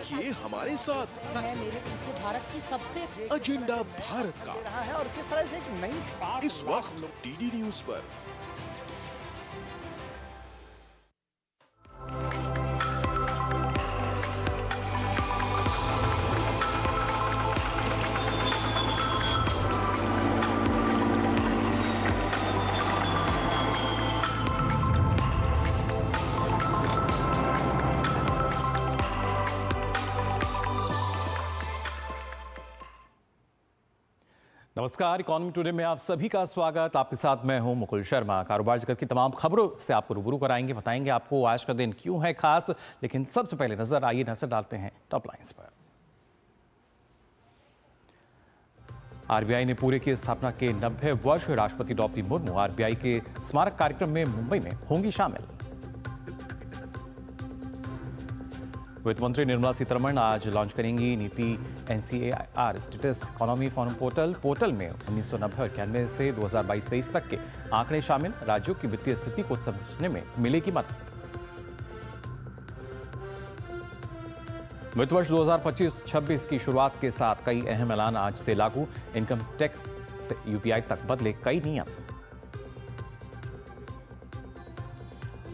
देखिए हमारे साथ है मेरे पीछे भारत की सबसे एजेंडा भारत का रहा है और किस तरह से एक नई शुरुआत इस वक्त डीडी न्यूज पर। नमस्कार, इकोनॉमी टुडे में आप सभी का स्वागत। आपके साथ मैं हूं मुकुल शर्मा। कारोबार जगत की तमाम खबरों से आपको रूबरू कराएंगे, बताएंगे आपको आज का दिन क्यों है खास। लेकिन सबसे पहले नजर डालते हैं टॉप लाइंस पर। आरबीआई ने पूरे की स्थापना के 90 वर्ष। राष्ट्रपति द्रौपदी मुर्मू आरबीआई के स्मारक कार्यक्रम में मुंबई में होंगी शामिल। वित्त मंत्री निर्मला सीतारमण आज लॉन्च करेंगी नीति एनसीएआर स्टेटस इकोनॉमी फोरम पोर्टल में 1990 और 91 से 2022-23 तक के आंकड़े शामिल। राज्यों की वित्तीय स्थिति को समझने में मिलेगी मदद। वित्त वर्ष 2025-26 की शुरुआत के साथ कई अहम ऐलान आज से लागू। इनकम टैक्स से यूपीआई तक बदले कई नियम।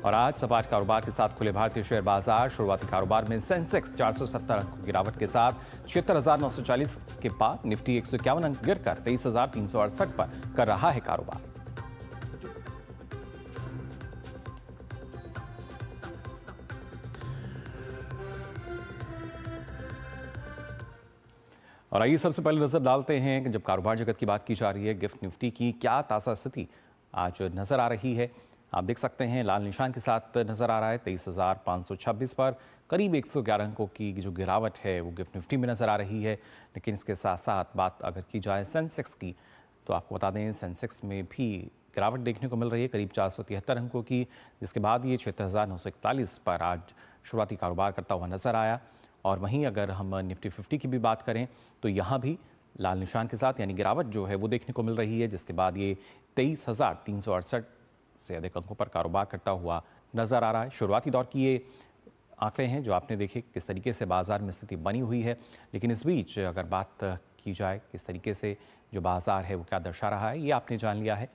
और आज सपाट कारोबार के साथ खुले भारतीय शेयर बाजार। शुरुआती कारोबार में सेंसेक्स 470 अंक की गिरावट के साथ 76,940 के बाद निफ्टी 151 अंक गिरकर 23,368 पर कर रहा है कारोबार। और आइए सबसे पहले नजर डालते हैं कि जब कारोबार जगत की बात की जा रही है, गिफ्ट निफ्टी की क्या ताजा स्थिति आज नजर आ रही है। आप देख सकते हैं लाल निशान के साथ नजर आ रहा है 23,526 पर करीब 111 अंकों की जो गिरावट है वो गिफ्ट निफ्टी में नजर आ रही है। लेकिन इसके साथ साथ बात अगर की जाए सेंसेक्स की, तो आपको बता दें सेंसेक्स में भी गिरावट देखने को मिल रही है करीब 473 अंकों की, जिसके बाद ये 76,941 पर आज शुरुआती कारोबार करता हुआ नजर आया। और वहीं अगर हम निफ्टी 50 की भी बात करें तो यहाँ भी लाल निशान के साथ यानी गिरावट जो है वो देखने को मिल रही है, जिसके बाद ये 23,368 से अधिक अंकों पर कारोबार करता हुआ नजर आ रहा है। शुरुआती दौर की ये आंकड़े हैं जो आपने देखे किस तरीके से बाजार में स्थिति बनी हुई है। लेकिन इस बीच अगर बात की जाए किस तरीके से जो बाजार है वो क्या दर्शा रहा है, ये आपने जान लिया है।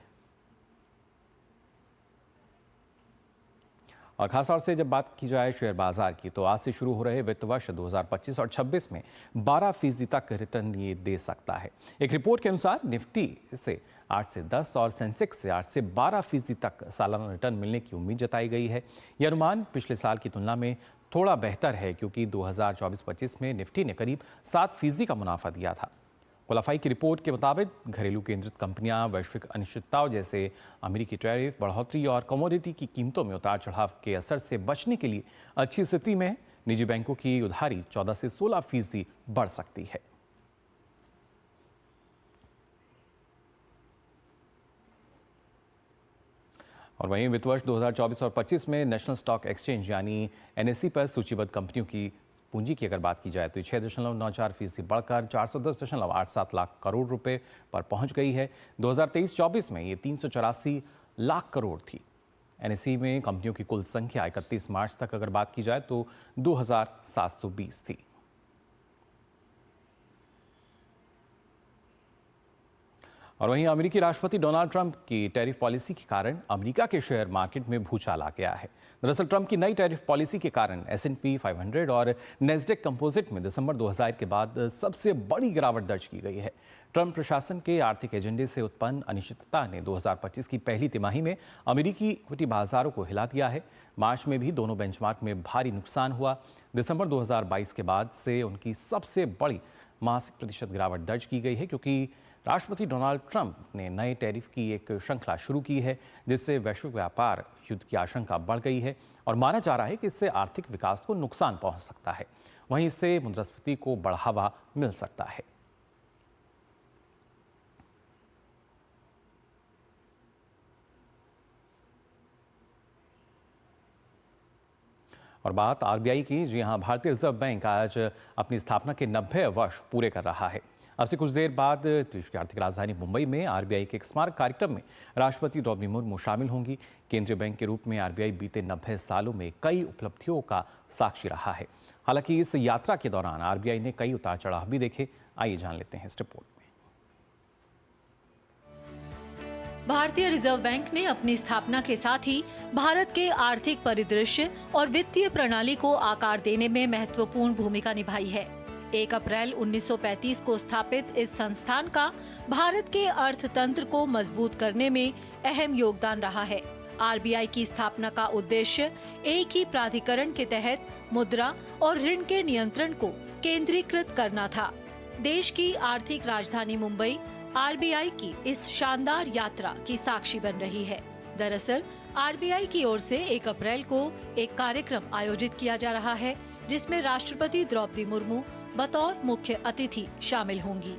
और खासतौर से जब बात की जाए शेयर बाजार की, तो आज से शुरू हो रहे वित्त वर्ष 2025 और 26 में 12% तक रिटर्न ये दे सकता है। एक रिपोर्ट के अनुसार निफ्टी से 8 से 10 और सेंसेक्स से 8 से 12% तक सालाना रिटर्न मिलने की उम्मीद जताई गई है। यह अनुमान पिछले साल की तुलना में थोड़ा बेहतर है, क्योंकि 2024-25 में निफ्टी ने करीब 7% का मुनाफा दिया था। कोलाफाई की रिपोर्ट के मुताबिक घरेलू केंद्रित कंपनियां वैश्विक अनिश्चितताओं जैसे अमेरिकी टैरिफ बढ़ोतरी और कमोडिटी की कीमतों में उतार चढ़ाव के असर से बचने के लिए अच्छी स्थिति में। निजी बैंकों की उधारी 14 से 16% बढ़ सकती है। और वहीं वित्त वर्ष 2024 और 25 में नेशनल स्टॉक एक्सचेंज यानी एनएसई पर सूचीबद्ध कंपनियों की पूंजी की अगर बात की जाए तो 6.94% बढ़कर 410.87 लाख करोड़ रुपए पर पहुंच गई है। 2023-24 में ये 384 लाख करोड़ थी। एनएसई में कंपनियों की कुल संख्या 31 मार्च तक अगर बात की जाए तो 2,720 थी। और वहीं अमेरिकी राष्ट्रपति डोनाल्ड ट्रंप की टैरिफ पॉलिसी के कारण अमेरिका के शेयर मार्केट में भूचाल आ गया है। दरअसल ट्रंप की नई टैरिफ पॉलिसी के कारण S&P 500 और नेस्डेक कंपोजिट में दिसंबर 2000 के बाद सबसे बड़ी गिरावट दर्ज की गई है। ट्रंप प्रशासन के आर्थिक एजेंडे से उत्पन्न अनिश्चितता ने 2025 की पहली तिमाही में अमेरिकी इक्विटी बाजारों को हिला दिया है। मार्च में भी दोनों बेंचमार्क में भारी नुकसान हुआ। दिसंबर 2022 के बाद से उनकी सबसे बड़ी मासिक प्रतिशत गिरावट दर्ज की गई है, क्योंकि राष्ट्रपति डोनाल्ड ट्रंप ने नए टैरिफ की एक श्रृंखला शुरू की है, जिससे वैश्विक व्यापार युद्ध की आशंका बढ़ गई है और माना जा रहा है कि इससे आर्थिक विकास को नुकसान पहुंच सकता है। वहीं इससे मुद्रास्फीति को बढ़ावा मिल सकता है। और बात आरबीआई की। जी हां, भारतीय रिजर्व बैंक आज अपनी स्थापना के 90 वर्ष पूरे कर रहा है। अब से कुछ देर बाद देश की आर्थिक राजधानी मुंबई में आरबीआई के एक स्मारक कार्यक्रम में राष्ट्रपति द्रौपदी मुर्मू शामिल होंगी। केंद्रीय बैंक के रूप में आरबीआई बीते 90 सालों में कई उपलब्धियों का साक्षी रहा है। हालांकि इस यात्रा के दौरान आरबीआई ने कई उतार चढ़ाव भी देखे। आइए जान लेते हैं इस रिपोर्ट में। भारतीय रिजर्व बैंक ने अपनी स्थापना के साथ ही भारत के आर्थिक परिदृश्य और वित्तीय प्रणाली को आकार देने में महत्वपूर्ण भूमिका निभाई है। 1 अप्रैल 1935 को स्थापित इस संस्थान का भारत के अर्थतंत्र को मजबूत करने में अहम योगदान रहा है। आरबीआई की स्थापना का उद्देश्य एक ही प्राधिकरण के तहत मुद्रा और ऋण के नियंत्रण को केंद्रीकृत करना था। देश की आर्थिक राजधानी मुंबई आरबीआई की इस शानदार यात्रा की साक्षी बन रही है। दरअसल आरबीआई की ओर से 1 अप्रैल को एक कार्यक्रम आयोजित किया जा रहा है, जिसमें राष्ट्रपति द्रौपदी मुर्मू बतौर मुख्य अतिथि शामिल होंगी।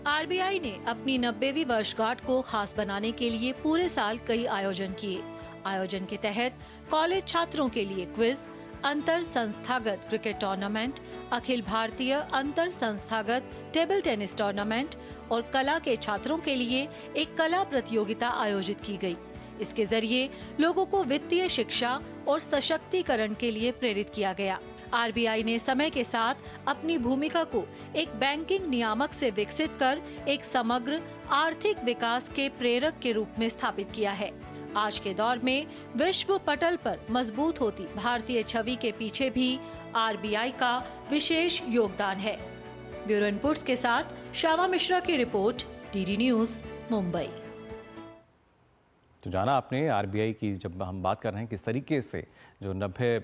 आरबीआई ने अपनी 90वीं वर्षगांठ को खास बनाने के लिए पूरे साल कई आयोजन किए। आयोजन के तहत कॉलेज छात्रों के लिए क्विज, अंतर संस्थागत क्रिकेट टूर्नामेंट, अखिल भारतीय अंतर संस्थागत टेबल टेनिस टूर्नामेंट और कला के छात्रों के लिए एक कला प्रतियोगिता आयोजित की गई। इसके जरिए लोगों को वित्तीय शिक्षा और सशक्तिकरण के लिए प्रेरित किया गया। आरबीआई ने समय के साथ अपनी भूमिका को एक बैंकिंग नियामक से विकसित कर एक समग्र आर्थिक विकास के प्रेरक के रूप में स्थापित किया है। आज के दौर में विश्व पटल पर मजबूत होती भारतीय छवि के पीछे भी आरबीआई का विशेष योगदान है। ब्यूरो इनपुट्स के साथ श्यामा मिश्रा की रिपोर्ट, डीडी न्यूज, मुंबई। तो जाना आपने आरबीआई की, जब हम बात कर रहे हैं किस तरीके से जो 90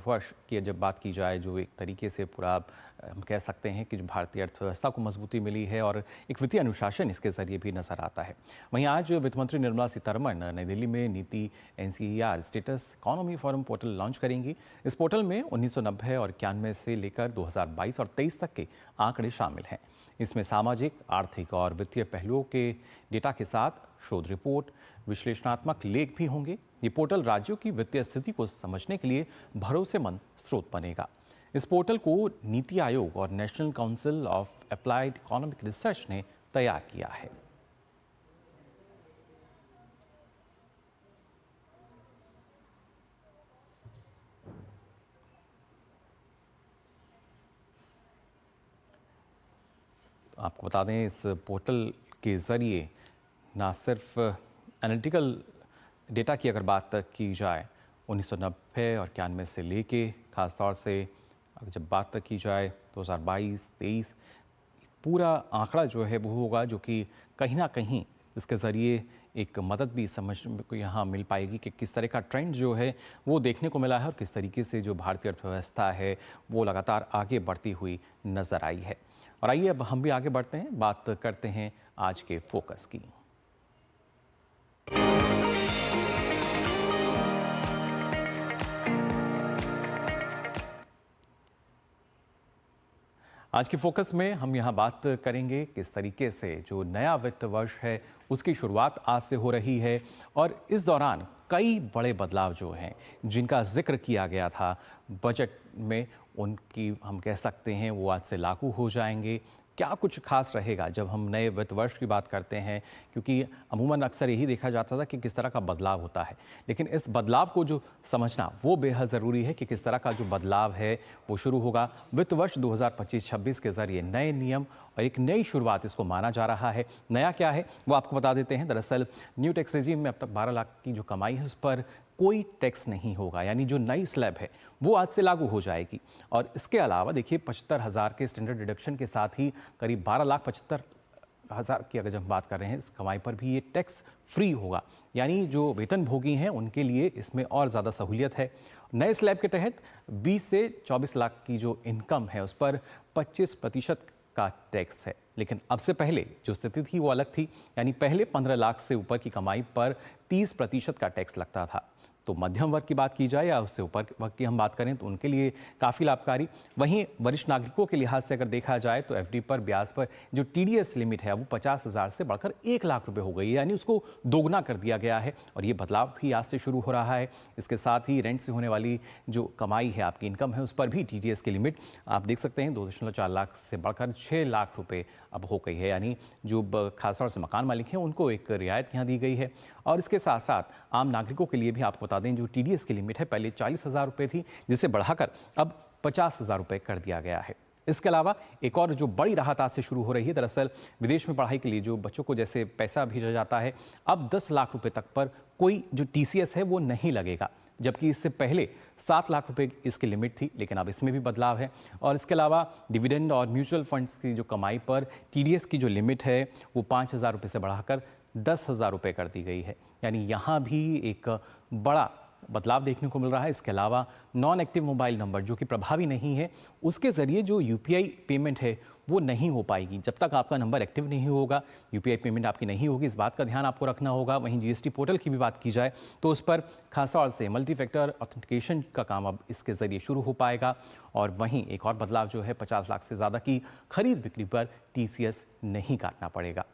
वर्ष की जब बात की जाए, जो एक तरीके से पूरा हम कह सकते हैं कि जो भारतीय अर्थव्यवस्था को मजबूती मिली है और एक वित्तीय अनुशासन इसके जरिए भी नजर आता है। वहीं आज वित्त मंत्री निर्मला सीतारमण नई दिल्ली में NITI NCAER states economy forum portal launch करेंगी। इस पोर्टल में 1990 और 91 से लेकर 2022 और 23 तक के आंकड़े शामिल हैं। इसमें सामाजिक, आर्थिक और वित्तीय पहलुओं के डेटा के साथ शोध रिपोर्ट, विश्लेषणात्मक लेख भी होंगे। ये पोर्टल राज्यों की वित्तीय स्थिति को समझने के लिए भरोसेमंद स्रोत बनेगा। इस पोर्टल को नीति आयोग और national council of applied economic research ने तैयार किया है। आपको बता दें, इस पोर्टल के जरिए ना सिर्फ एनालिटिकल डेटा की अगर बात की जाए 1990 और 91 से लेके, खासतौर से अगर जब बात की जाए 2022-23, पूरा आंकड़ा जो है वो होगा जो कि कहीं ना कहीं इसके ज़रिए एक मदद भी समझ को यहाँ मिल पाएगी कि किस तरह का ट्रेंड जो है वो देखने को मिला है और किस तरीके से जो भारतीय अर्थव्यवस्था है वो लगातार आगे बढ़ती हुई नज़र आई है। और आइए अब हम भी आगे बढ़ते हैं, बात करते हैं आज के फोकस की। आज के फोकस में हम यहाँ बात करेंगे किस तरीके से जो नया वित्त वर्ष है उसकी शुरुआत आज से हो रही है और इस दौरान कई बड़े बदलाव जो हैं जिनका जिक्र किया गया था बजट में, उनकी हम कह सकते हैं वो आज से लागू हो जाएंगे। क्या कुछ खास रहेगा जब हम नए वित्त वर्ष की बात करते हैं, क्योंकि अमूमन अक्सर यही देखा जाता था कि किस तरह का बदलाव होता है, लेकिन इस बदलाव को जो समझना वो बेहद ज़रूरी है कि किस तरह का जो बदलाव है वो शुरू होगा। वित्त वर्ष 2025-26 के जरिए नए नियम और एक नई शुरुआत इसको माना जा रहा है। नया क्या है वो आपको बता देते हैं। दरअसल न्यू टैक्स रेजिम में अब तक 12 लाख की जो कमाई है उस पर कोई टैक्स नहीं होगा, यानी जो नई स्लैब है वो आज से लागू हो जाएगी। और इसके अलावा देखिए 75,000 के स्टैंडर्ड डिडक्शन के साथ ही करीब 12,75,000 की अगर जब हम बात कर रहे हैं इस कमाई पर भी ये टैक्स फ्री होगा, यानी जो वेतन भोगी हैं उनके लिए इसमें और ज़्यादा सहूलियत है। नए स्लैब के तहत 20 से 24 लाख की जो इनकम है उस पर 25% का टैक्स है, लेकिन अब से पहले जो स्थिति थी वो अलग थी, यानी पहले 15 लाख से ऊपर की कमाई पर 30% का टैक्स लगता था। तो मध्यम वर्ग की बात की जाए या उससे ऊपर वर्ग की हम बात करें तो उनके लिए काफ़ी लाभकारी। वहीं वरिष्ठ नागरिकों के लिहाज से अगर देखा जाए तो एफडी पर ब्याज पर जो टीडीएस लिमिट है वो 50,000 से बढ़कर 1 लाख रुपए हो गई है, यानी उसको दोगुना कर दिया गया है और ये बदलाव भी आज से शुरू हो रहा है। इसके साथ ही रेंट से होने वाली जो कमाई है, आपकी इनकम है, उस पर भी टीडीएस की लिमिट आप देख सकते हैं 2.4 लाख से बढ़कर 6 लाख रुपये अब हो गई है, यानी जो खासतौर से मकान मालिक हैं उनको एक रियायत यहाँ दी गई है। और इसके साथ साथ आम नागरिकों के लिए भी आपको बता दें जो टीडीएस की लिमिट है पहले 40,000 रुपये थी, जिसे बढ़ाकर अब 50,000 रुपये कर दिया गया है। इसके अलावा एक और जो बड़ी राहत आज से शुरू हो रही है, दरअसल विदेश में पढ़ाई के लिए जो बच्चों को जैसे पैसा भेजा जाता है, अब 10 लाख रुपए तक पर कोई जो TCS है वो नहीं लगेगा, जबकि इससे पहले 7 लाख रुपए इसकी लिमिट थी, लेकिन अब इसमें भी बदलाव है। और इसके अलावा डिविडेंड और म्यूचुअल फंड्स की जो कमाई पर TDS की जो लिमिट है वो 5,000 रुपये से बढ़ाकर 10,000 रुपये कर दी गई है। यानी यहाँ भी एक बड़ा बदलाव देखने को मिल रहा है। इसके अलावा नॉन एक्टिव मोबाइल नंबर जो कि प्रभावी नहीं है, उसके ज़रिए जो UPI पेमेंट है वो नहीं हो पाएगी। जब तक आपका नंबर एक्टिव नहीं होगा, UPI पेमेंट आपकी नहीं होगी, इस बात का ध्यान आपको रखना होगा। वहीं GST पोर्टल की भी बात की जाए तो उस पर खासतौर से मल्टी फैक्टर ऑथेंटिकेशन का काम अब इसके ज़रिए शुरू हो पाएगा। और वहीं एक और बदलाव जो है, 50 लाख से ज़्यादा की खरीद बिक्री पर TCS नहीं काटना पड़ेगा।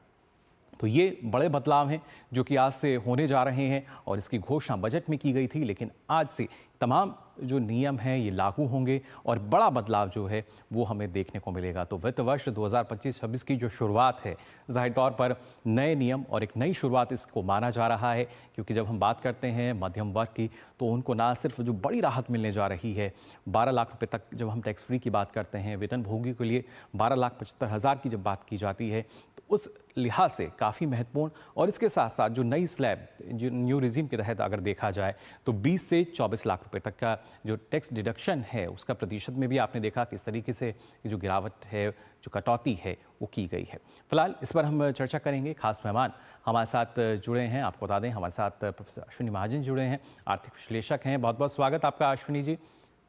तो ये बड़े बदलाव हैं जो कि आज से होने जा रहे हैं और इसकी घोषणा बजट में की गई थी, लेकिन आज से तमाम जो नियम हैं ये लागू होंगे और बड़ा बदलाव जो है वो हमें देखने को मिलेगा। तो वित्त वर्ष 2025-26 की जो शुरुआत है, जाहिर तौर पर नए नियम और एक नई शुरुआत इसको माना जा रहा है, क्योंकि जब हम बात करते हैं मध्यम वर्ग की तो उनको ना सिर्फ जो बड़ी राहत मिलने जा रही है, 12 लाख रुपए तक जब हम टैक्स फ्री की बात करते हैं, वेतनभोगी के लिए 12,75,000 की जब बात की जाती है, तो उस लिहाज से काफ़ी महत्वपूर्ण। और इसके साथ साथ जो नई स्लैब जो न्यू रिजीम के तहत अगर देखा जाए तो 20 से 24 लाख रुपए तक का जो टैक्स डिडक्शन है उसका प्रतिशत में भी आपने देखा किस तरीके से जो गिरावट है, जो कटौती है वो की गई है। फिलहाल इस पर हम चर्चा करेंगे। खास मेहमान हमारे साथ जुड़े हैं, आपको बता दें हमारे साथ प्रोफेसर अश्विनी महाजन जुड़े हैं, आर्थिक विश्लेषक हैं। बहुत बहुत स्वागत आपका अश्विनी जी।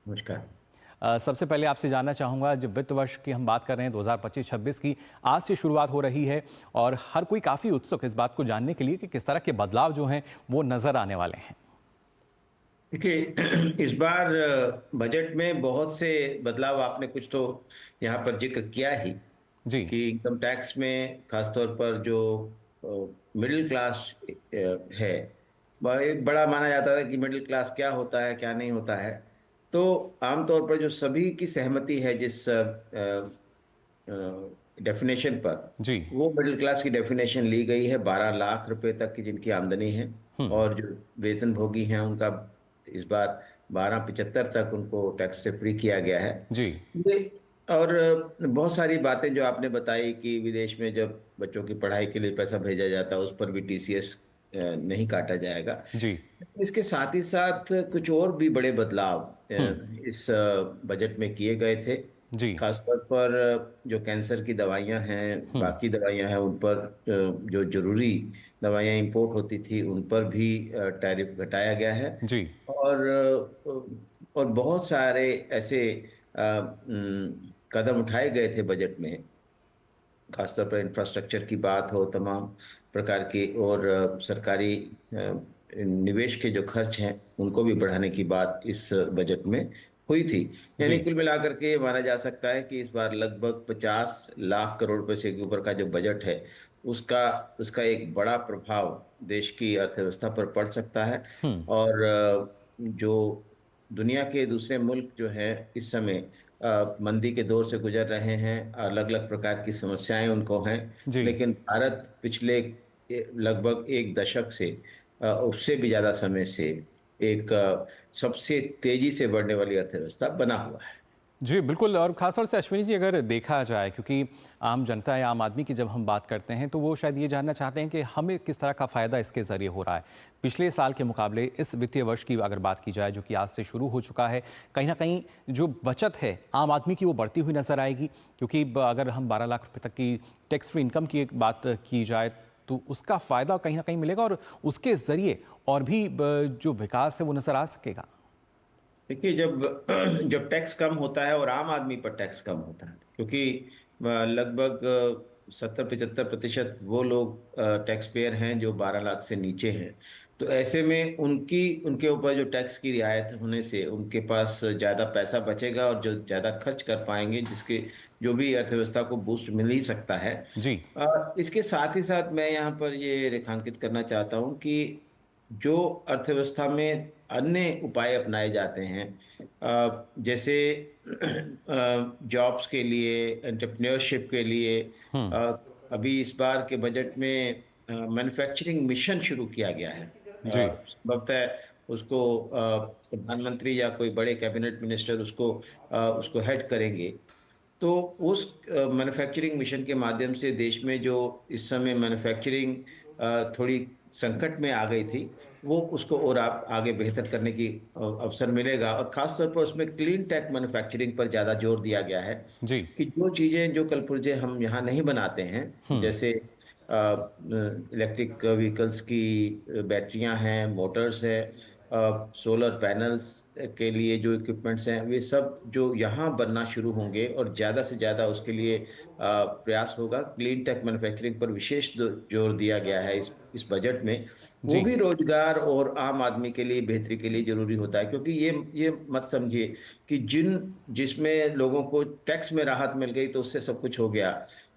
नमस्कार। सबसे पहले आपसे जानना चाहूँगा, जब वित्त वर्ष की हम बात कर रहे हैं 2025-26 की, आज से शुरुआत हो रही है और हर कोई काफ़ी उत्सुक इस बात को जानने के लिए कि किस तरह के बदलाव जो हैं वो नज़र आने वाले हैं। देखिए, इस बार बजट में बहुत से बदलाव आपने कुछ तो यहाँ पर जिक्र किया ही जी कि इनकम टैक्स में खासतौर पर जो मिडिल क्लास है, बड़ा माना जाता है कि मिडिल क्लास क्या होता है क्या नहीं होता है। तो आमतौर पर जो सभी की सहमति है जिस डेफिनेशन पर, जी वो मिडिल क्लास की डेफिनेशन ली गई है 12 लाख रुपए तक की जिनकी आमदनी है, और जो वेतनभोगी हैं उनका इस बार 12,75 तक उनको टैक्स से फ्री किया गया है जी। ये। और बहुत सारी बातें जो आपने बताई कि विदेश में जब बच्चों की पढ़ाई के लिए पैसा भेजा जाता है उस पर भी TCS नहीं काटा जाएगा जी। इसके साथ ही साथ कुछ और भी बड़े बदलाव इस बजट में किए गए थे जी खासतौर पर जो कैंसर की दवाइयां हैं, बाकी दवाइयां हैं, उन पर जो जरूरी दवाइयां इंपोर्ट होती थी उन पर भी टैरिफ घटाया गया है। जी और बहुत सारे ऐसे कदम उठाए गए थे बजट में, खासतौर पर इंफ्रास्ट्रक्चर की बात हो, तमाम प्रकार की और सरकारी निवेश के जो खर्च हैं उनको भी बढ़ाने की बात इस बजट में हुई थी। यानी कुल मिलाकर के माना जा सकता है कि इस बार लगभग 50 लाख करोड़ रुपए से ऊपर का जो बजट है उसका एक बड़ा प्रभाव देश की अर्थव्यवस्था पर पड़ सकता है। और जो दुनिया के दूसरे मुल्क जो हैं इस समय मंदी के दौर से गुजर रहे हैं, अलग अलग प्रकार की समस्याएं उनको हैं, लेकिन भारत पिछले लगभग एक दशक से उससे भी ज़्यादा समय से एक सबसे तेजी से बढ़ने वाली अर्थव्यवस्था बना हुआ है। जी बिल्कुल। और खासतौर से अश्विनी जी अगर देखा जाए, क्योंकि आम जनता या आम आदमी की जब हम बात करते हैं तो वो शायद ये जानना चाहते हैं कि हमें किस तरह का फ़ायदा इसके ज़रिए हो रहा है। पिछले साल के मुकाबले इस वित्तीय वर्ष की अगर बात की जाए जो कि आज से शुरू हो चुका है, कहीं ना कहीं जो बचत है आम आदमी की वो बढ़ती हुई नज़र आएगी, क्योंकि अगर हम 12 लाख रुपये तक की टैक्स फ्री इनकम की बात की जाए तो उसका फ़ायदा कहीं ना कहीं मिलेगा और उसके ज़रिए और भी जो विकास है वो नज़र आ सकेगा। देखिए, जब टैक्स कम होता है और आम आदमी पर टैक्स कम होता है, क्योंकि लगभग 70-75% वो लोग टैक्स पेयर हैं जो 12 लाख से नीचे हैं, तो ऐसे में उनके ऊपर जो टैक्स की रियायत होने से उनके पास ज़्यादा पैसा बचेगा और जो ज़्यादा खर्च कर पाएंगे, जिसके जो भी अर्थव्यवस्था को बूस्ट मिल ही सकता है। जी इसके साथ ही साथ मैं यहाँ पर ये रेखांकित करना चाहता हूँ कि जो अर्थव्यवस्था में अन्य उपाय अपनाए जाते हैं, जैसे जॉब्स के लिए, एंटरप्रेन्योरशिप के लिए, अभी इस बार के बजट में मैन्युफैक्चरिंग मिशन शुरू किया गया है। संभवतः उसको प्रधानमंत्री या कोई बड़े कैबिनेट मिनिस्टर उसको हेड करेंगे, तो उस मैन्युफैक्चरिंग मिशन के माध्यम से देश में जो इस समय मैन्युफैक्चरिंग थोड़ी संकट में आ गई थी, वो उसको और आप आगे बेहतर करने की अवसर मिलेगा। और ख़ास तौर पर उसमें क्लीन टेक मैन्युफैक्चरिंग पर ज़्यादा जोर दिया गया है जी। कि जो चीज़ें जो कलपुर्जे हम यहाँ नहीं बनाते हैं, जैसे इलेक्ट्रिक व्हीकल्स की बैटरियां हैं, मोटर्स हैं, सोलर पैनल्स के लिए जो इक्विपमेंट्स हैं, वे सब जो यहाँ बनना शुरू होंगे और ज़्यादा से ज़्यादा उसके लिए प्रयास होगा। क्लीन टेक मैन्युफैक्चरिंग पर विशेष जोर दिया गया है इस बजट में। वो जी। भी रोजगार और आम आदमी के लिए बेहतरी के लिए जरूरी होता है, क्योंकि ये मत समझिए कि जिसमें लोगों को टैक्स में राहत मिल गई तो उससे सब कुछ हो गया।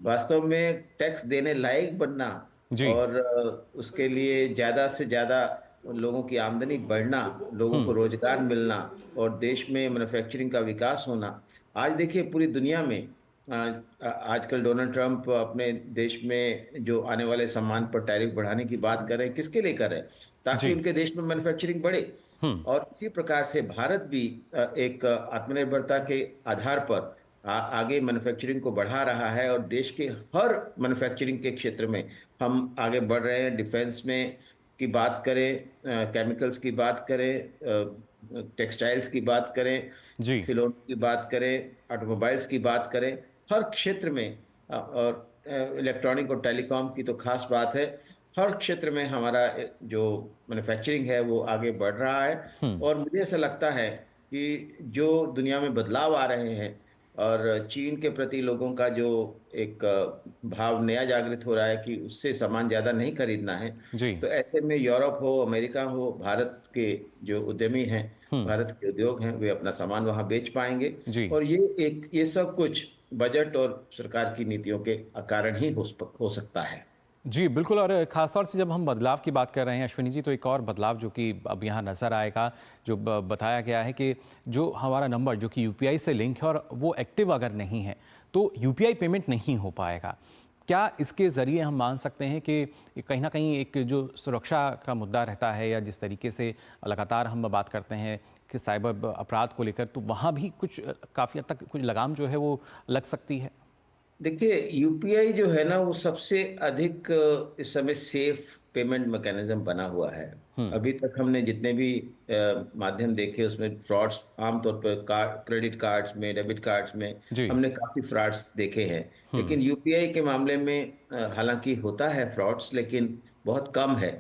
वास्तव में टैक्स देने लायक बनना जी। और उसके लिए ज़्यादा से ज़्यादा लोगों की आमदनी बढ़ना, लोगों को रोजगार मिलना और देश में मैन्युफैक्चरिंग का विकास होना। आज देखिए पूरी दुनिया में आजकल डोनाल्ड ट्रंप अपने देश में जो आने वाले सामान पर टैरिफ बढ़ाने की बात कर रहे हैं, किसके लिए कर रहे हैं? ताकि जी। उनके देश में मैन्युफैक्चरिंग बढ़े। और इसी प्रकार से भारत भी एक आत्मनिर्भरता के आधार पर आगे मैन्युफैक्चरिंग को बढ़ा रहा है और देश के हर मैन्युफैक्चरिंग के क्षेत्र में हम आगे बढ़ रहे हैं। डिफेंस में की बात करें, केमिकल्स की बात करें, टेक्सटाइल्स की बात करें, जी। खिलौनों की बात करें, ऑटोमोबाइल्स की बात करें, हर क्षेत्र में और इलेक्ट्रॉनिक और टेलीकॉम की तो खास बात है, हर क्षेत्र में हमारा जो मैन्युफैक्चरिंग है वो आगे बढ़ रहा है। और मुझे ऐसा लगता है कि जो दुनिया में बदलाव आ रहे हैं और चीन के प्रति लोगों का जो एक भाव नया जागृत हो रहा है कि उससे सामान ज़्यादा नहीं खरीदना है, जी। तो ऐसे में यूरोप हो, अमेरिका हो, भारत के जो उद्यमी हैं, भारत के उद्योग हैं, वे अपना सामान वहाँ बेच पाएंगे। जी। और ये सब कुछ बजट और सरकार की नीतियों के कारण ही हो सकता है। जी बिल्कुल। और ख़ासतौर से जब हम बदलाव की बात कर रहे हैं अश्विनी जी, तो एक और बदलाव जो कि अब यहाँ नज़र आएगा, जो बताया गया है कि जो हमारा नंबर जो कि यूपीआई से लिंक है और वो एक्टिव अगर नहीं है तो यूपीआई पेमेंट नहीं हो पाएगा। क्या इसके ज़रिए हम मान सकते हैं कि कहीं ना कहीं एक जो सुरक्षा का मुद्दा रहता है, या जिस तरीके से लगातार हम बात करते हैं कि साइबर अपराध को लेकर, तो वहाँ भी कुछ काफ़ी हद तक कुछ लगाम जो है वो लग सकती है? देखिए, यूपीआई जो है ना वो सबसे अधिक इस समय सेफ पेमेंट मैकेनिज्म बना हुआ है। अभी तक हमने जितने भी माध्यम देखे उसमें फ्रॉड्स आमतौर पर क्रेडिट कार्ड्स में, डेबिट कार्ड्स में जी। हमने काफ़ी फ्रॉड्स देखे हैं। लेकिन यूपीआई के मामले में हालांकि होता है फ्रॉड्स, लेकिन बहुत कम है।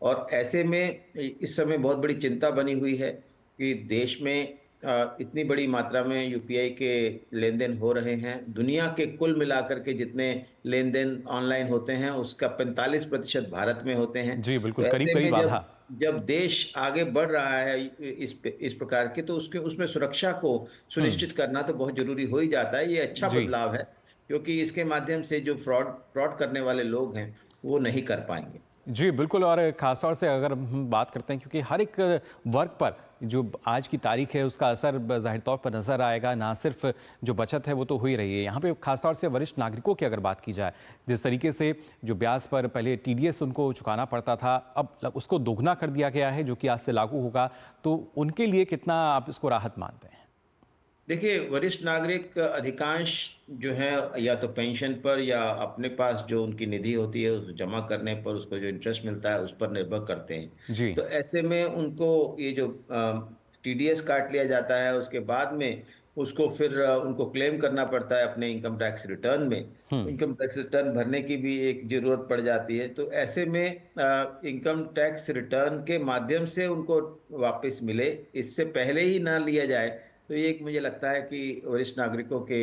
और ऐसे में इस समय बहुत बड़ी चिंता बनी हुई है कि देश में इतनी बड़ी मात्रा में यूपीआई के लेन देन हो रहे हैं। दुनिया के कुल मिलाकर के जितने लेन देन ऑनलाइन होते हैं उसका 45% भारत में होते हैं। जी बिल्कुल, तो करीब ऐसे करीब में आधा। जब देश आगे बढ़ रहा है इस प्रकार के, तो उसमें सुरक्षा को सुनिश्चित करना तो बहुत जरूरी हो ही जाता है। ये अच्छा जी। बदलाव है, क्योंकि इसके माध्यम से जो फ्रॉड करने वाले लोग हैं वो नहीं कर पाएंगे। जी बिल्कुल। और ख़ासतौर से अगर हम बात करते हैं, क्योंकि हर एक वर्ग पर जो आज की तारीख है उसका असर ज़ाहिर तौर पर नज़र आएगा। ना सिर्फ जो बचत है वो तो हो ही रही है, यहाँ पे ख़ासतौर से वरिष्ठ नागरिकों की अगर बात की जाए, जिस तरीके से जो ब्याज पर पहले टीडीएस उनको चुकाना पड़ता था, अब उसको दोगुना कर दिया गया है, जो कि आज से लागू होगा, तो उनके लिए कितना आप इसको राहत मानते हैं? देखिए, वरिष्ठ नागरिक अधिकांश जो है या तो पेंशन पर या अपने पास जो उनकी निधि होती है उस जमा करने पर उसको जो इंटरेस्ट मिलता है उस पर निर्भर करते हैं। जी। तो ऐसे में उनको ये जो टीडीएस काट लिया जाता है, उसके बाद में उसको फिर उनको क्लेम करना पड़ता है अपने इनकम टैक्स रिटर्न में। इनकम टैक्स रिटर्न भरने की भी एक ज़रूरत पड़ जाती है। तो ऐसे में इनकम टैक्स रिटर्न के माध्यम से उनको वापस मिले, इससे पहले ही ना लिया जाए, तो ये एक मुझे लगता है कि वरिष्ठ नागरिकों के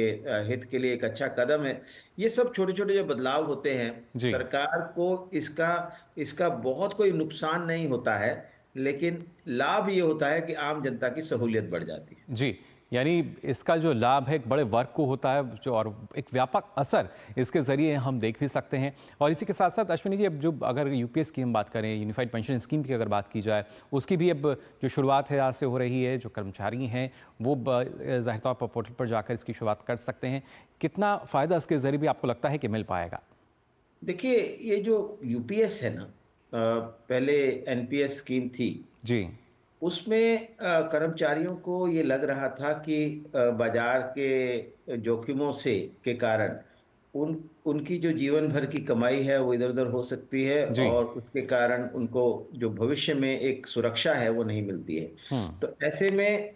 हित के लिए एक अच्छा कदम है। ये सब छोटे छोटे जो बदलाव होते हैं, सरकार को इसका बहुत कोई नुकसान नहीं होता है, लेकिन लाभ ये होता है कि आम जनता की सहूलियत बढ़ जाती है। जी, यानी इसका जो लाभ है एक बड़े वर्ग को होता है, जो और एक व्यापक असर इसके ज़रिए हम देख भी सकते हैं। और इसी के साथ साथ अश्विनी जी, अब जो अगर यूपीएस की हम बात करें, यूनिफाइड पेंशन स्कीम की अगर बात की जाए, उसकी भी अब जो शुरुआत है आज से हो रही है। जो कर्मचारी हैं वो ज़ाहिर तौर पर पोर्टल पर जाकर इसकी शुरुआत कर सकते हैं। कितना फ़ायदा इसके ज़रिए भी आपको लगता है कि मिल पाएगा? देखिए, ये जो यूपीएस है ना, पहले एनपीएस स्कीम थी जी। उसमें कर्मचारियों को ये लग रहा था कि बाजार के जोखिमों से के कारण उनकी जो जीवन भर की कमाई है वो इधर उधर हो सकती है, जी। और उसके कारण उनको जो भविष्य में एक सुरक्षा है वो नहीं मिलती है। तो ऐसे में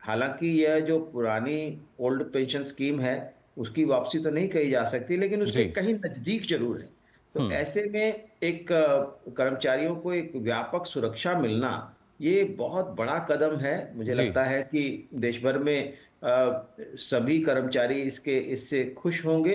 हालांकि यह जो पुरानी ओल्ड पेंशन स्कीम है उसकी वापसी तो नहीं कही जा सकती, लेकिन उसके जी। कहीं नजदीक जरूर है। तो ऐसे में एक कर्मचारियों को एक व्यापक सुरक्षा मिलना ये बहुत बड़ा कदम है। मुझे जी। लगता है कि देश भर में सभी कर्मचारी इससे खुश होंगे,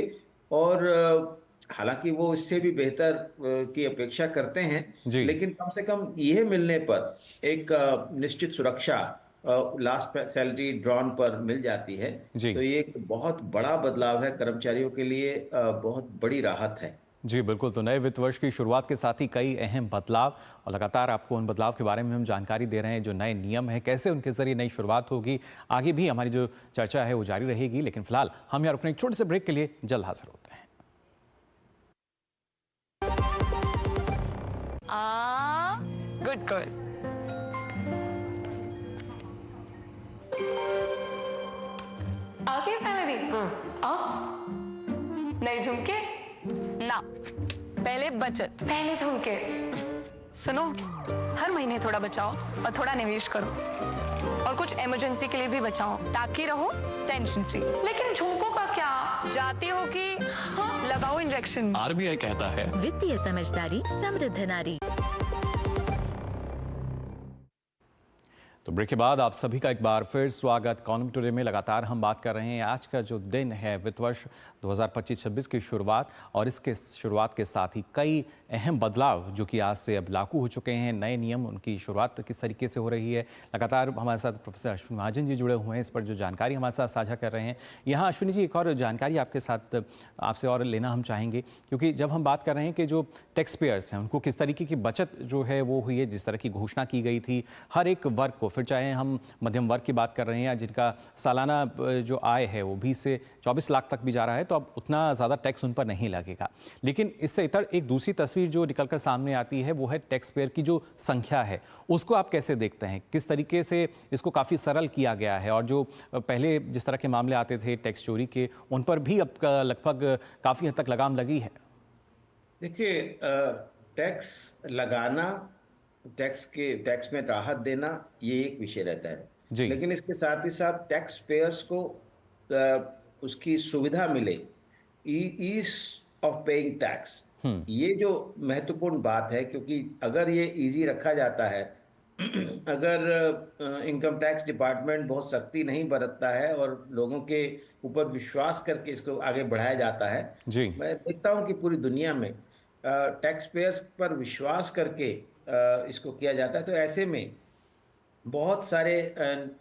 और हालांकि वो इससे भी बेहतर की अपेक्षा करते हैं, जी। लेकिन कम से कम यह मिलने पर एक निश्चित सुरक्षा लास्ट सैलरी ड्रॉन पर मिल जाती है। जी। तो ये एक बहुत बड़ा बदलाव है कर्मचारियों के लिए, बहुत बड़ी राहत है। जी बिल्कुल। तो नए वित्त वर्ष की शुरुआत के साथ ही कई अहम बदलाव, और लगातार आपको उन बदलाव के बारे में हम जानकारी दे रहे हैं। जो नए नियम हैं, कैसे उनके जरिए नई शुरुआत होगी, आगे भी हमारी जो चर्चा है वो जारी रहेगी। लेकिन फिलहाल हम यहाँ रुकने एक छोटे से ब्रेक के लिए जल्द हाजिर होते हैं। Good girl. आगे सैलरी नहीं झुमके ना, पहले बचत, पहले झुमके। सुनो, हर महीने थोड़ा बचाओ और थोड़ा निवेश करो, और कुछ इमरजेंसी के लिए भी बचाओ ताकि रहो टेंशन फ्री। लेकिन झुमकों का क्या, जाते हो कि लगाओ इंजेक्शन। आरबीआई कहता है वित्तीय समझदारी समृद्ध नारी। तो ब्रेक के बाद आप सभी का एक बार फिर स्वागत। इकोनॉमी टुडे में लगातार हम बात कर रहे हैं। आज का जो दिन है वित्त वर्ष 2025-26 की शुरुआत, और इसके शुरुआत के साथ ही कई अहम बदलाव जो कि आज से अब लागू हो चुके हैं। नए नियम, उनकी शुरुआत किस तरीके से हो रही है, लगातार हमारे साथ प्रोफेसर अश्विनी महाजन जी जुड़े हुए हैं, इस पर जो जानकारी हमारे साथ साझा कर रहे हैं। यहाँ अश्विनी जी, एक और जानकारी आपके साथ आपसे और लेना हम चाहेंगे, क्योंकि जब हम बात कर रहे हैं कि जो टैक्स पेयर्स हैं उनको किस तरीके की बचत जो है वो हुई है, जिस तरह की घोषणा की गई थी हर एक वर्ग को, फिर चाहे हम मध्यम वर्ग की बात कर रहे हैं या जिनका सालाना जो आय है वो 20 से 24 लाख तक भी जा रहा है, तो अब उतना ज़्यादा टैक्स उन पर नहीं लगेगा। लेकिन इससे इतर एक दूसरी तस्वीर जो निकलकर सामने आती है वो है टैक्स पेयर की जो संख्या है, उसको आप कैसे देखते हैं? किस तरीके से इसको काफ़ी सरल किया गया है, और जो पहले जिस तरह के मामले आते थे टैक्स चोरी के, उन पर भी अब लगभग काफ़ी हद तक लगाम लगी है। देखिए, टैक्स लगाना, टैक्स में राहत देना, ये एक विषय रहता है जी। लेकिन इसके साथ ही साथ टैक्स पेयर्स को उसकी सुविधा मिले, ईज ऑफ पेइंग टैक्स, ये जो महत्वपूर्ण बात है। क्योंकि अगर ये इजी रखा जाता है, अगर इनकम टैक्स डिपार्टमेंट बहुत सख्ती नहीं बरतता है और लोगों के ऊपर विश्वास करके इसको आगे बढ़ाया जाता है, जी। मैं देखता हूँ कि पूरी दुनिया में टैक्स पेयर्स पर विश्वास करके इसको किया जाता है। तो ऐसे में बहुत सारे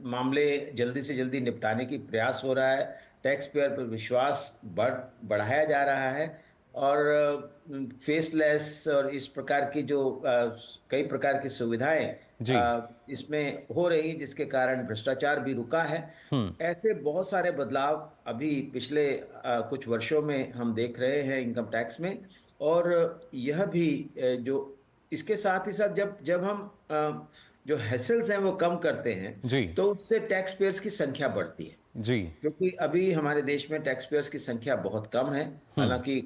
मामले जल्दी से जल्दी निपटाने की प्रयास हो रहा है, टैक्स पेयर पर विश्वास बढ़ाया जा रहा है, और फेसलेस और इस प्रकार की जो कई प्रकार की सुविधाएं इसमें हो रही, जिसके कारण भ्रष्टाचार भी रुका है। ऐसे बहुत सारे बदलाव अभी पिछले कुछ वर्षों में हम देख रहे हैं इनकम टैक्स में, और यह भी जो इसके साथ ही साथ जब हम जो हैसल्स हैं वो कम करते हैं, तो उससे टैक्स पेयर्स की संख्या बढ़ती है जी। क्योंकि अभी हमारे देश में टैक्स पेयर्स की संख्या बहुत कम है। हालांकि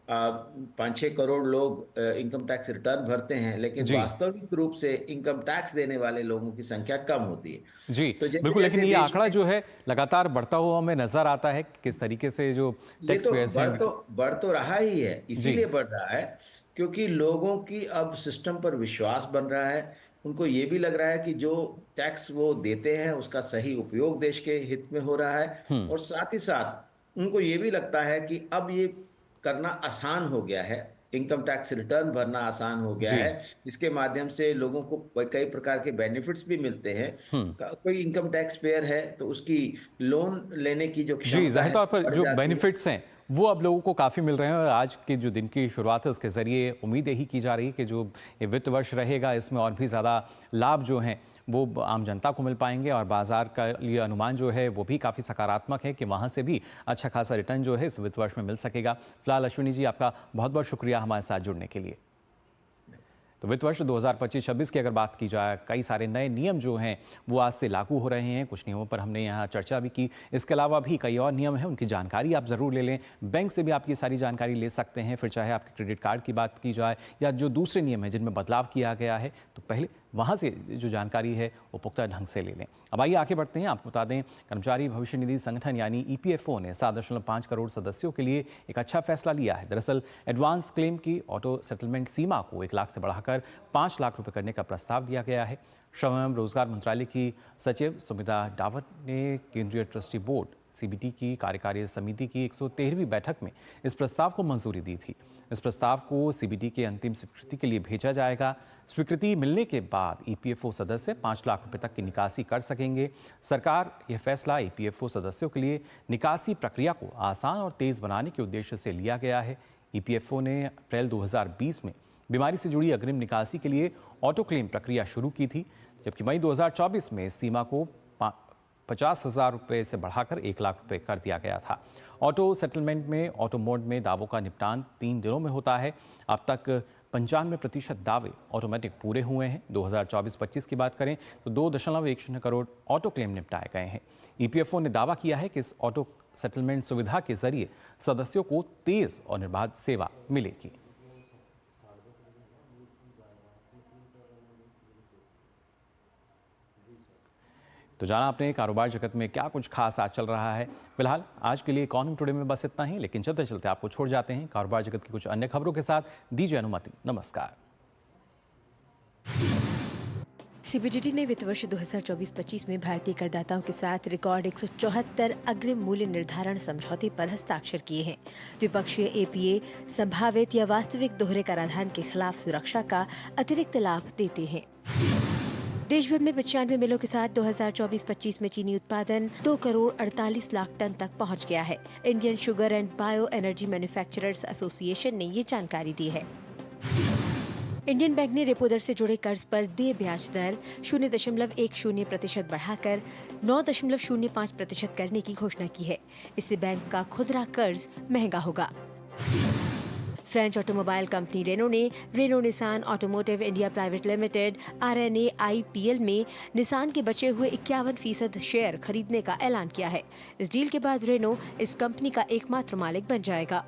5-6 करोड़ लोग इनकम टैक्स रिटर्न भरते हैं, लेकिन वास्तविक रूप से इनकम टैक्स देने वाले लोगों की संख्या कम होती है। जी तो बिल्कुल। लेकिन ये आंकड़ा जो है लगातार बढ़ता हुआ हमें नजर आता है, किस तरीके से जो टैक्स पेयर्स हैं बढ़ तो रहा ही है। इसीलिए बढ़ रहा है क्योंकि लोगों की अब सिस्टम पर विश्वास बन रहा है। उनको ये भी लग रहा है कि जो टैक्स वो देते हैं उसका सही उपयोग देश के हित में हो रहा है, और साथ ही साथ उनको ये भी लगता है कि अब ये करना आसान हो गया है, इनकम टैक्स रिटर्न भरना आसान हो गया है, इसके माध्यम से लोगों को कई प्रकार के बेनिफिट्स भी मिलते हैं। कोई इनकम टैक्स पेयर है तो उसकी लोन लेने की जो क्षमता है, जाहिर तौर पर जो बेनिफिट्स हैं वो अब लोगों को काफ़ी मिल रहे हैं, और आज के जो दिन की शुरुआत है उसके ज़रिए उम्मीद यही की जा रही है कि जो ये वित्त वर्ष रहेगा इसमें और भी ज़्यादा लाभ जो हैं वो आम जनता को मिल पाएंगे, और बाजार का लिए अनुमान जो है वो भी काफ़ी सकारात्मक है कि वहाँ से भी अच्छा खासा रिटर्न जो है इस वित्त वर्ष में मिल सकेगा। फिलहाल अश्विनी जी, आपका बहुत बहुत शुक्रिया हमारे साथ जुड़ने के लिए। तो वित्त वर्ष 2025-26 की अगर बात की जाए, कई सारे नए नियम जो हैं वो आज से लागू हो रहे हैं। कुछ नियमों पर हमने यहाँ चर्चा भी की। इसके अलावा भी कई और नियम हैं, उनकी जानकारी आप ज़रूर ले लें। बैंक से भी आप ये सारी जानकारी ले सकते हैं। फिर चाहे आपके क्रेडिट कार्ड की बात की जाए या जो दूसरे नियम हैं जिनमें बदलाव किया गया है, तो पहले वहाँ से जो जानकारी है वो पुख्ता ढंग से ले लें। अब आइए आगे बढ़ते हैं। आपको बता दें, कर्मचारी भविष्य निधि संगठन यानी EPFO ने 7.5 करोड़ सदस्यों के लिए एक अच्छा फैसला लिया है। दरअसल एडवांस क्लेम की ऑटो सेटलमेंट सीमा को 1 लाख से बढ़ाकर 5 लाख रुपए करने का प्रस्ताव दिया गया है। श्रम एवं रोजगार मंत्रालय की सचिव सुमिता डावट ने केंद्रीय ट्रस्टी बोर्ड CBT की कार्यकारी समिति की 113वीं बैठक में इस प्रस्ताव को मंजूरी दी थी। इस प्रस्ताव को CBT के अंतिम स्वीकृति के लिए भेजा जाएगा। स्वीकृति मिलने के बाद EPFO सदस्य 5 लाख रुपए तक की निकासी कर सकेंगे। सरकार यह फैसला EPFO सदस्यों के लिए निकासी प्रक्रिया को आसान और तेज बनाने के उद्देश्य से लिया गया है। EPFO ने अप्रैल 2020 में बीमारी से जुड़ी अग्रिम निकासी के लिए ऑटो क्लेम प्रक्रिया शुरू की थी, जबकि मई 2024 में इस सीमा को 50,000 रुपये से बढ़ाकर 1 लाख रुपये कर दिया गया था। ऑटो सेटलमेंट में ऑटो मोड में दावों का निपटान 3 दिनों में होता है। अब तक 95% दावे ऑटोमेटिक पूरे हुए हैं। 2024-25 की बात करें तो 2.10 करोड़ ऑटो क्लेम निपटाए गए हैं। EPFO ने दावा किया है कि इस ऑटो सेटलमेंट सुविधा के जरिए सदस्यों को तेज और निर्बाध सेवा मिलेगी। तो जाना आपने कारोबार जगत में क्या कुछ खास आज चल रहा है। फिलहाल आज के लिए इकोनॉमी टुडे में बस इतना ही, लेकिन चलते चलते आपको छोड़ जाते हैं कारोबार जगत की कुछ अन्य खबरों के साथ। दीजिए अनुमति। नमस्कार। CBDT ने वित्त वर्ष 2024-25 में भारतीय करदाताओं के साथ रिकॉर्ड 174 अग्रिम मूल्य निर्धारण समझौते पर हस्ताक्षर किए हैं। द्विपक्षीय APA संभावित या वास्तविक दोहरे कराधान के खिलाफ सुरक्षा का अतिरिक्त लाभ देते हैं। देश भर में 95 मिलों के साथ 2024-25 में चीनी उत्पादन 2 करोड़ 48 लाख टन तक पहुंच गया है। Indian sugar and bio energy manufacturers association ने ये जानकारी दी है। इंडियन बैंक ने रेपो दर से जुड़े कर्ज पर देय ब्याज दर 0.10% बढ़ाकर 9.05% करने की घोषणा की है। इससे बैंक का खुदरा कर्ज महंगा होगा। फ्रेंच ऑटोमोबाइल कंपनी रेनो ने Renault Nissan automotive India private limited RNAIPL में निसान के बचे हुए 51% शेयर खरीदने का ऐलान किया है। इस डील के बाद रेनो इस कंपनी का एकमात्र मालिक बन जाएगा।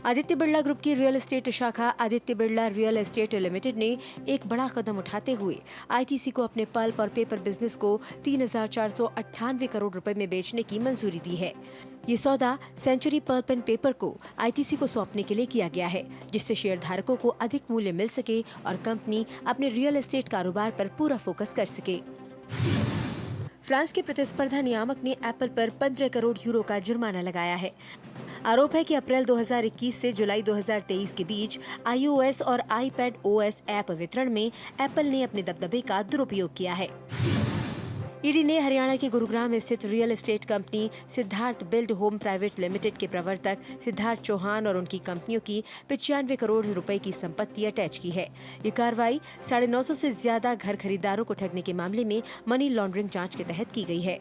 आदित्य बिरला ग्रुप की रियल एस्टेट शाखा Aditya Birla real estate limited ने एक बड़ा कदम उठाते हुए ITC को अपने पल्प और पेपर बिजनेस को 3,498 करोड़ रुपए में बेचने की मंजूरी दी है। ये सौदा सेंचुरी पल्प एंड पेपर को ITC को सौंपने के लिए किया गया है, जिससे शेयरधारकों को अधिक मूल्य मिल सके और कंपनी अपने रियल एस्टेट कारोबार पर पूरा फोकस कर सके। फ्रांस के प्रतिस्पर्धा नियामक ने एप्पल पर 15 करोड़ यूरो का जुर्माना लगाया है। आरोप है कि अप्रैल 2021 से जुलाई 2023 के बीच iOS और iPad OS ऐप वितरण में एप्पल ने अपने दबदबे का दुरुपयोग किया है। ईडी ने हरियाणा के गुरुग्राम स्थित real estate company Siddharth build home private limited के प्रवर्तक सिद्धार्थ चौहान और उनकी कंपनियों की 95 करोड़ रुपए की संपत्ति अटैच की है। ये कार्रवाई 950 से ज्यादा घर खरीदारों को ठगने के मामले में मनी लॉन्ड्रिंग जांच के तहत की गई है।